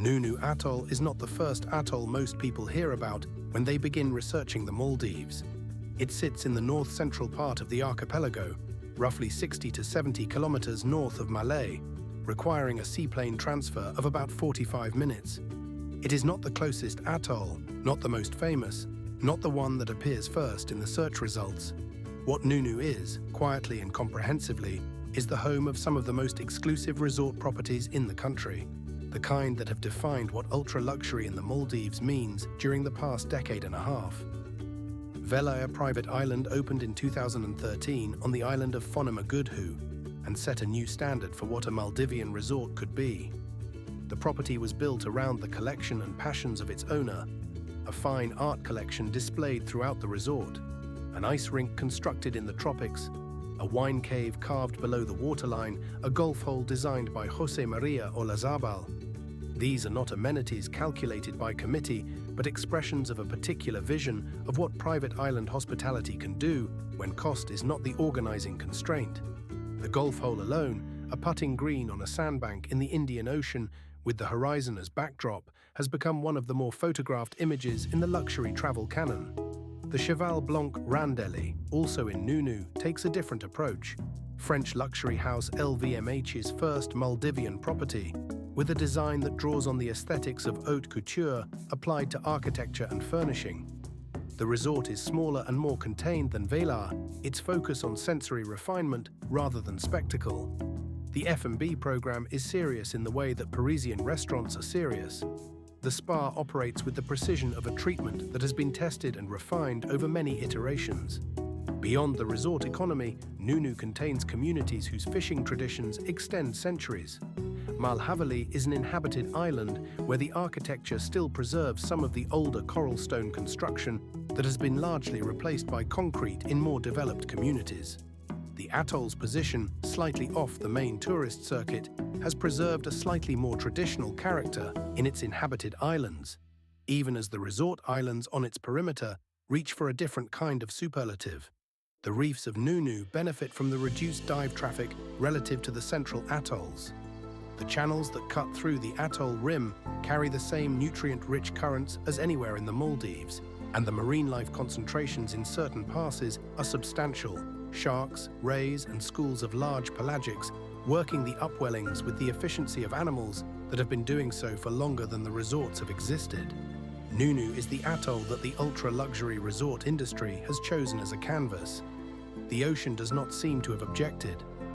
Noonu Atoll is not the first atoll most people hear about when they begin researching the Maldives. It sits in the north-central part of the archipelago, roughly 60 to 70 kilometers north of Malé, requiring a seaplane transfer of about 45 minutes. It is not the closest atoll, not the most famous, not the one that appears first in the search results. What Noonu is, quietly and comprehensively, is the home of some of the most exclusive resort properties in the country, the kind that have defined what ultra-luxury in the Maldives means during the past decade and a half. Velaa Private Island opened in 2013 on the island of Fonamagudhu and set a new standard for what a Maldivian resort could be. The property was built around the collection and passions of its owner, a fine art collection displayed throughout the resort, an ice rink constructed in the tropics, a wine cave carved below the waterline, a golf hole designed by Jose Maria Olazabal. These are not amenities calculated by committee, but expressions of a particular vision of what private island hospitality can do when cost is not the organizing constraint. The golf hole alone, a putting green on a sandbank in the Indian Ocean with the horizon as backdrop, has become one of the more photographed images in the luxury travel canon. The Cheval Blanc Randheli, also in Noonu, takes a different approach. French luxury house LVMH's first Maldivian property, with a design that draws on the aesthetics of haute couture applied to architecture and furnishing. The resort is smaller and more contained than Velaa, its focus on sensory refinement rather than spectacle. The F&B program is serious in the way that Parisian restaurants are serious. The spa operates with the precision of a treatment that has been tested and refined over many iterations. Beyond the resort economy, Noonu contains communities whose fishing traditions extend centuries. Maalifushi is an inhabited island where the architecture still preserves some of the older coral stone construction that has been largely replaced by concrete in more developed communities. The atoll's position, slightly off the main tourist circuit, has preserved a slightly more traditional character in its inhabited islands, even as the resort islands on its perimeter reach for a different kind of superlative. The reefs of Noonu benefit from the reduced dive traffic relative to the central atolls. The channels that cut through the atoll rim carry the same nutrient-rich currents as anywhere in the Maldives, and the marine life concentrations in certain passes are substantial. Sharks, rays, and schools of large pelagics working the upwellings with the efficiency of animals that have been doing so for longer than the resorts have existed. Noonu is the atoll that the ultra-luxury resort industry has chosen as a canvas. The ocean does not seem to have objected.